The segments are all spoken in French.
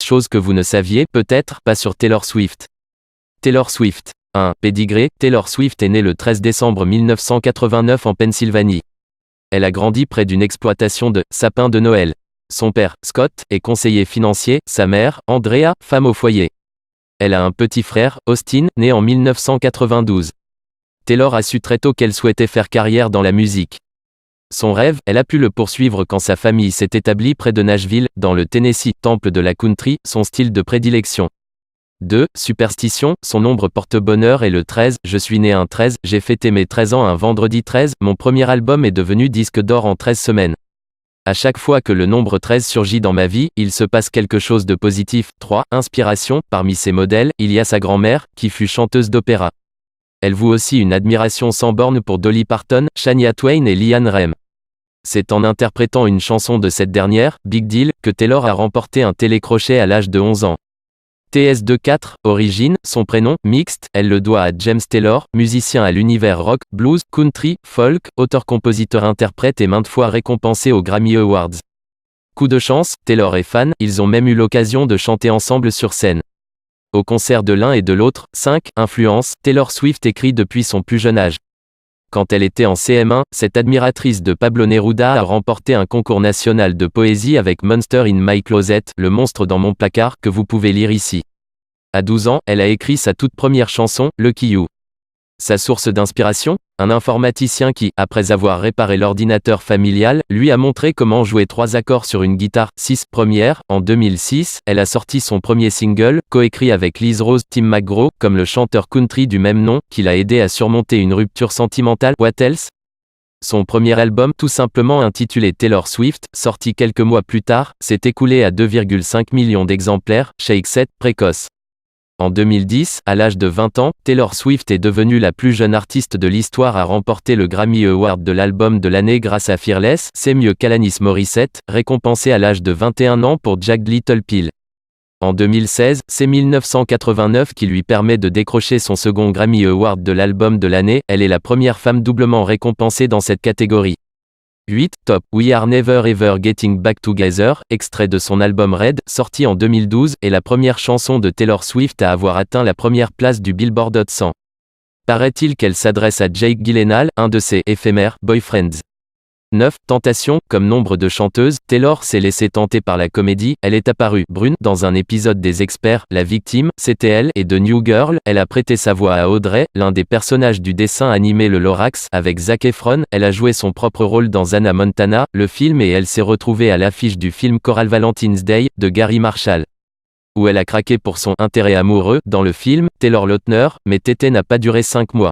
choses que vous ne saviez peut-être pas sur Taylor Swift. Taylor Swift. 1. Pédigré. Taylor Swift est née le 13 décembre 1989 en Pennsylvanie. Elle a grandi près d'une exploitation de sapins de Noël. Son père, Scott, est conseiller financier, sa mère, Andrea, femme au foyer. Elle a un petit frère, Austin, né en 1992. Taylor a su très tôt qu'elle souhaitait faire carrière dans la musique. Son rêve, elle a pu le poursuivre quand sa famille s'est établie près de Nashville, dans le Tennessee, temple de la country, son style de prédilection. 2. Superstition, son nombre porte-bonheur est le 13, je suis né un 13, j'ai fêté mes 13 ans un vendredi 13, mon premier album est devenu disque d'or en 13 semaines. À chaque fois que le nombre 13 surgit dans ma vie, il se passe quelque chose de positif. 3. Inspiration, parmi ses modèles, il y a sa grand-mère, qui fut chanteuse d'opéra. Elle voue aussi une admiration sans borne pour Dolly Parton, Shania Twain et Leanne Rem. C'est en interprétant une chanson de cette dernière, Big Deal, que Taylor a remporté un télécrochet à l'âge de 11 ans. TS24, origine, son prénom, mixte, elle le doit à James Taylor, musicien à l'univers rock, blues, country, folk, auteur-compositeur-interprète et maintes fois récompensé aux Grammy Awards. Coup de chance, Taylor est fan, ils ont même eu l'occasion de chanter ensemble sur scène. Au concert de l'un et de l'autre. 5. Influence, Taylor Swift écrit depuis son plus jeune âge. Quand elle était en CM1, cette admiratrice de Pablo Neruda a remporté un concours national de poésie avec Monster in My Closet, le monstre dans mon placard, que vous pouvez lire ici. À 12 ans, elle a écrit sa toute première chanson, Lucky You. Sa source d'inspiration ? Un informaticien qui, après avoir réparé l'ordinateur familial, lui a montré comment jouer 3 accords sur une guitare. 6. Première, en 2006, elle a sorti son premier single, coécrit avec Liz Rose, Tim McGraw, comme le chanteur country du même nom, qui l'a aidé à surmonter une rupture sentimentale. What Else ? Son premier album, tout simplement intitulé Taylor Swift, sorti quelques mois plus tard, s'est écoulé à 2,5 millions d'exemplaires, Shake 7, précoce. En 2010, à l'âge de 20 ans, Taylor Swift est devenue la plus jeune artiste de l'histoire à remporter le Grammy Award de l'album de l'année grâce à Fearless, c'est mieux qu'Alanis Morissette, récompensée à l'âge de 21 ans pour Jagged Little Pill. En 2016, c'est 1989 qui lui permet de décrocher son second Grammy Award de l'album de l'année, elle est la première femme doublement récompensée dans cette catégorie. 8. Top. We Are Never Ever Getting Back Together, extrait de son album Red, sorti en 2012, est la première chanson de Taylor Swift à avoir atteint la première place du Billboard Hot 100. Paraît-il qu'elle s'adresse à Jake Gyllenhaal, un de ses éphémères boyfriends. 9. Tentation, comme nombre de chanteuses, Taylor s'est laissée tenter par la comédie, elle est apparue brune dans un épisode des Experts, La Victime, c'était elle, et de New Girl, elle a prêté sa voix à Audrey, l'un des personnages du dessin animé Le Lorax, avec Zac Efron, elle a joué son propre rôle dans Hannah Montana, le film et elle s'est retrouvée à l'affiche du film Coral Valentine's Day, de Gary Marshall. Où elle a craqué pour son intérêt amoureux, dans le film, Taylor Lautner, mais Tété n'a pas duré 5 mois.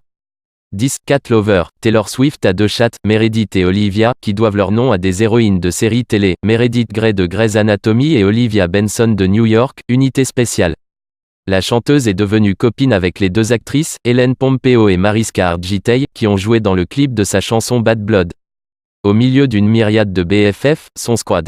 10. Cat Lover, Taylor Swift a 2 chattes, Meredith et Olivia, qui doivent leur nom à des héroïnes de séries télé, Meredith Grey de Grey's Anatomy et Olivia Benson de New York, Unité spéciale. La chanteuse est devenue copine avec les 2 actrices, Ellen Pompeo et Mariska Hargitay, qui ont joué dans le clip de sa chanson Bad Blood. Au milieu d'une myriade de BFF, son squad.